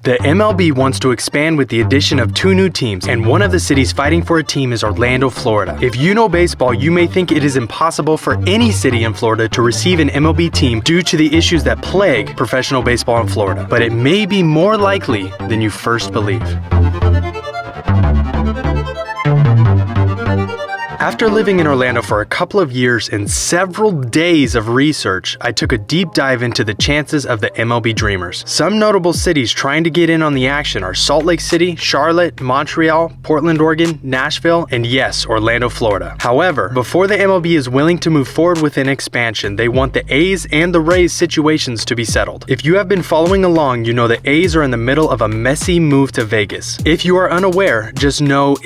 The MLB wants to expand with the addition of 2 new teams, and one of the cities fighting for a team is Orlando, Florida. If you know baseball, you may think it is impossible for any city in Florida to receive an MLB team due to the issues that plague professional baseball in Florida, but it may be more likely than you first believe. After living in Orlando for a couple of years and several days of research, I took a deep dive into the chances of the MLB Dreamers. Some notable cities trying to get in on the action are Salt Lake City, Charlotte, Montreal, Portland, Oregon, Nashville, and yes, Orlando, Florida. However, before the MLB is willing to move forward with an expansion, they want the A's and the Rays situations to be settled. If you have been following along, you know the A's are in the middle of a messy move to Vegas. If you are unaware, just know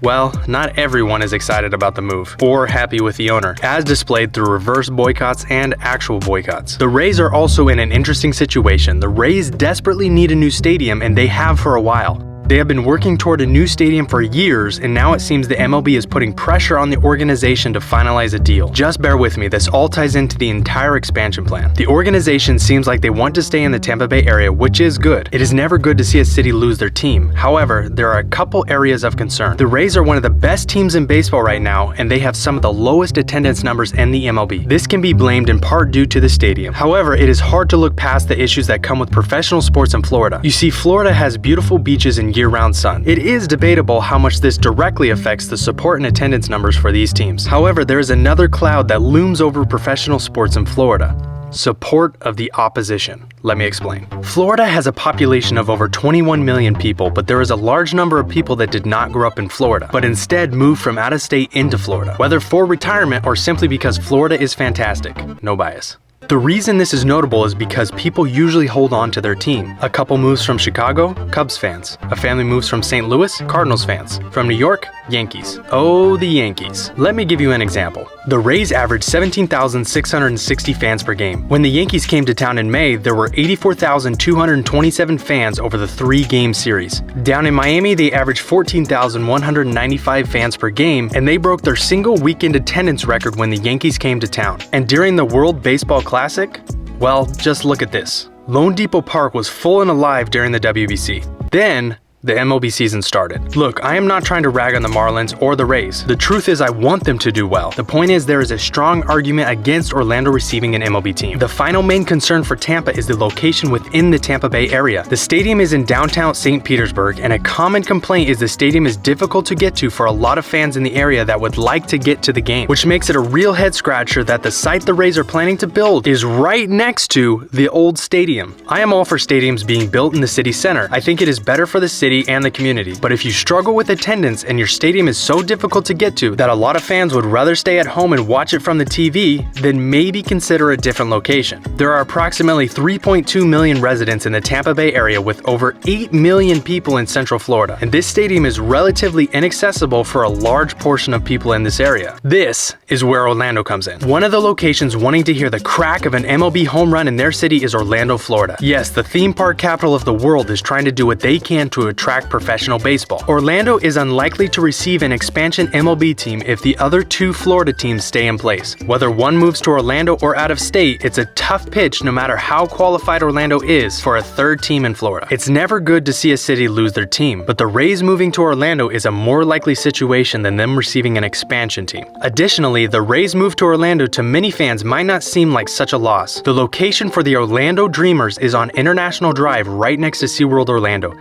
well, not everyone is excited about the move or happy with the owner, as displayed through reverse boycotts and actual boycotts. The Rays are also in an interesting situation. The Rays desperately need a new stadium, and they have for a while. They have been working toward a new stadium for years, and now it seems the MLB is putting pressure on the organization to finalize a deal. Just bear with me, this all ties into the entire expansion plan. The organization seems like they want to stay in the Tampa Bay area, which is good. It is never good to see a city lose their team. However, there are a couple areas of concern. The Rays are one of the best teams in baseball right now, and they have some of the lowest attendance numbers in the MLB. This can be blamed in part due to the stadium. However, it is hard to look past the issues that come with professional sports in Florida. You see, Florida has beautiful beaches and year-round sun. It is debatable how much this directly affects the support and attendance numbers for these teams. However, there is another cloud that looms over professional sports in Florida: support of the opposition. Let me explain. Florida has a population of over 21 million people, but there is a large number of people that did not grow up in Florida, but instead moved from out of state into Florida, whether for retirement or simply because Florida is fantastic. No bias. The reason this is notable is because people usually hold on to their team. A couple moves from Chicago, Cubs fans. A family moves from St. Louis, Cardinals fans. From New York, Yankees. Oh, the Yankees. Let me give you an example. The Rays averaged 17,660 fans per game. When the Yankees came to town in May, there were 84,227 fans over the 3-game series. Down in Miami, they averaged 14,195 fans per game, and they broke their single weekend attendance record when the Yankees came to town. And during the World Baseball Classic? Well, just look at this. Lone Depot Park was full and alive during the WBC. Then, the MLB season started. Look, I am not trying to rag on the Marlins or the Rays. The truth is I want them to do well. The point is there is a strong argument against Orlando receiving an MLB team. The final main concern for Tampa is the location within the Tampa Bay area. The stadium is in downtown St. Petersburg, and a common complaint is the stadium is difficult to get to for a lot of fans in the area that would like to get to the game, which makes it a real head scratcher that the site the Rays are planning to build is right next to the old stadium. I am all for stadiums being built in the city center. I think it is better for the city and the community. But if you struggle with attendance and your stadium is so difficult to get to that a lot of fans would rather stay at home and watch it from the TV, then maybe consider a different location. There are approximately 3.2 million residents in the Tampa Bay area with over 8 million people in Central Florida, and this stadium is relatively inaccessible for a large portion of people in this area. This is where Orlando comes in. One of the locations wanting to hear the crack of an MLB home run in their city is Orlando, Florida. Yes, the theme park capital of the world is trying to do what they can to attract professional baseball. Orlando is unlikely to receive an expansion MLB team if the other 2 Florida teams stay in place. Whether one moves to Orlando or out of state, it's a tough pitch no matter how qualified Orlando is for a 3rd team in Florida. It's never good to see a city lose their team, but the Rays moving to Orlando is a more likely situation than them receiving an expansion team. Additionally, the Rays move to Orlando to many fans might not seem like such a loss. The location for the Orlando Dreamers is on International Drive right next to SeaWorld Orlando.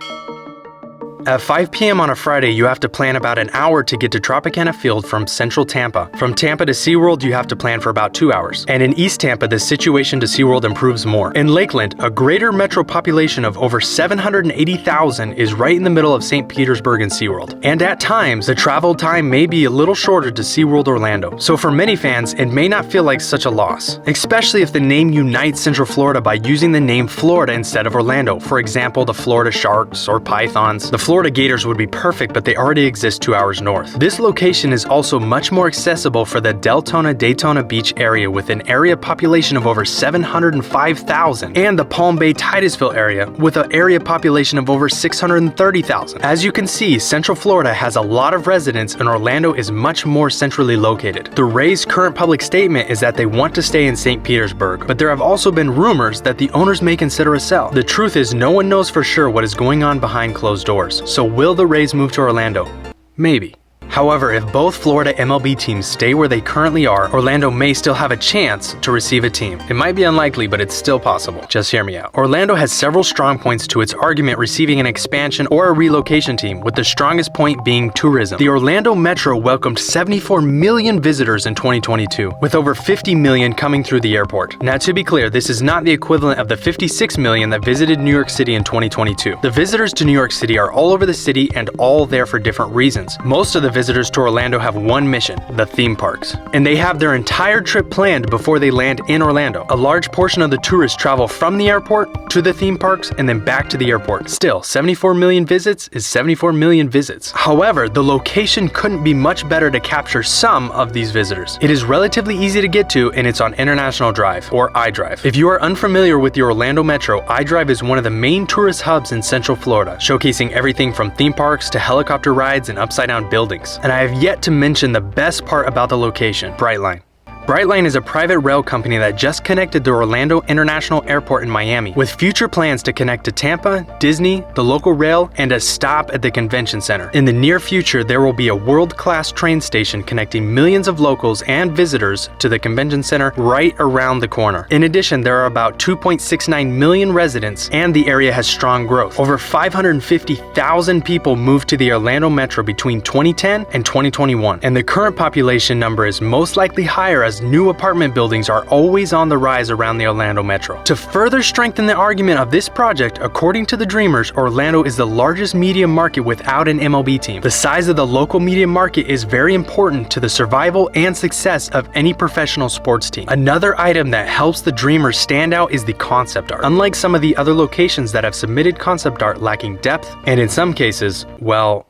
At 5 p.m. on a Friday, you have to plan about an hour to get to Tropicana Field from central Tampa. From Tampa to SeaWorld, you have to plan for about 2 hours. And in East Tampa, the situation to SeaWorld improves more. In Lakeland, a greater metro population of over 780,000 is right in the middle of St. Petersburg and SeaWorld. And at times, the travel time may be a little shorter to SeaWorld Orlando. So for many fans, it may not feel like such a loss, especially if the name unites Central Florida by using the name Florida instead of Orlando. For example, the Florida Sharks or Pythons. The Florida Florida Gators would be perfect, but they already exist 2 hours north. This location is also much more accessible for the Daytona Beach area with an area population of over 705,000 and the Palm Bay Titusville area with an area population of over 630,000. As you can see, Central Florida has a lot of residents and Orlando is much more centrally located. The Rays' current public statement is that they want to stay in St. Petersburg, but there have also been rumors that the owners may consider a sell. The truth is, no one knows for sure what is going on behind closed doors. So will the Rays move to Orlando? Maybe. However, if both Florida MLB teams stay where they currently are, Orlando may still have a chance to receive a team. It might be unlikely, but it's still possible. Just hear me out. Orlando has several strong points to its argument receiving an expansion or a relocation team, with the strongest point being tourism. The Orlando Metro welcomed 74 million visitors in 2022, with over 50 million coming through the airport. Now, to be clear, this is not the equivalent of the 56 million that visited New York City in 2022. The visitors to New York City are all over the city and all there for different reasons. Most of the visitors to Orlando have one mission: the theme parks. And they have their entire trip planned before they land in Orlando. A large portion of the tourists travel from the airport to the theme parks and then back to the airport. Still, 74 million visits is 74 million visits. However, the location couldn't be much better to capture some of these visitors. It is relatively easy to get to and it's on International Drive, or I-Drive. If you are unfamiliar with the Orlando Metro, I-Drive is one of the main tourist hubs in Central Florida, showcasing everything from theme parks to helicopter rides and upside-down buildings. And I have yet to mention the best part about the location: Brightline. Brightline is a private rail company that just connected the Orlando International Airport in Miami, with future plans to connect to Tampa, Disney, the local rail, and a stop at the convention center. In the near future, there will be a world-class train station connecting millions of locals and visitors to the convention center right around the corner. In addition, there are about 2.69 million residents, and the area has strong growth. Over 550,000 people moved to the Orlando Metro between 2010 and 2021, and the current population number is most likely higher as new apartment buildings are always on the rise around the Orlando Metro. To further strengthen the argument of this project, according to the Dreamers, Orlando is the largest media market without an MLB team. The size of the local media market is very important to the survival and success of any professional sports team. Another item that helps the Dreamers stand out is the concept art. Unlike some of the other locations that have submitted concept art lacking depth, and in some cases, well,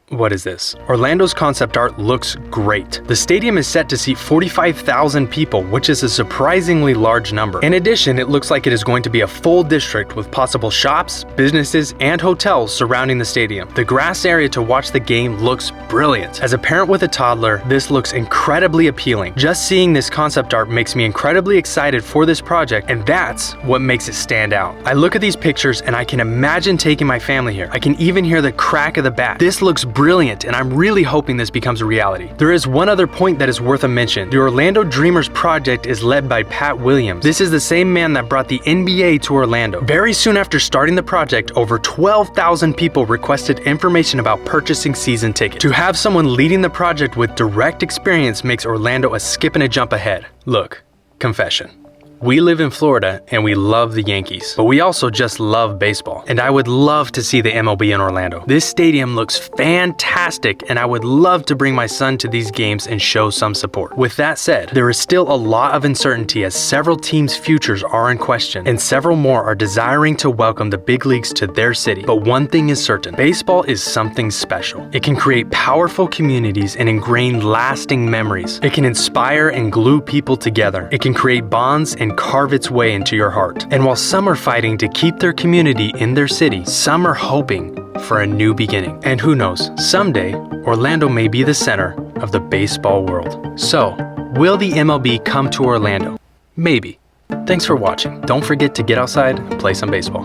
what is this? Orlando's concept art looks great. The stadium is set to seat 45,000 people, which is a surprisingly large number. In addition, it looks like it is going to be a full district with possible shops, businesses, and hotels surrounding the stadium. The grass area to watch the game looks brilliant. As a parent with a toddler, this looks incredibly appealing. Just seeing this concept art makes me incredibly excited for this project, and that's what makes it stand out. I look at these pictures and I can imagine taking my family here. I can even hear the crack of the bat. This looks brilliant, and I'm really hoping this becomes a reality. There is one other point that is worth a mention. The Orlando Dreamers project is led by Pat Williams. This is the same man that brought the NBA to Orlando. Very soon after starting the project, over 12,000 people requested information about purchasing season tickets. To have someone leading the project with direct experience makes Orlando a skip and a jump ahead. Look, confession. We live in Florida and we love the Yankees, but we also just love baseball. And I would love to see the MLB in Orlando. This stadium looks fantastic and I would love to bring my son to these games and show some support. With that said, there is still a lot of uncertainty as several teams' futures are in question and several more are desiring to welcome the big leagues to their city. But one thing is certain, baseball is something special. It can create powerful communities and ingrain lasting memories. It can inspire and glue people together. It can create bonds and carve its way into your heart. And while some are fighting to keep their community in their city, some are hoping for a new beginning. And who knows, someday, Orlando may be the center of the baseball world. So, will the MLB come to Orlando? Maybe. Thanks for watching. Don't forget to get outside and play some baseball.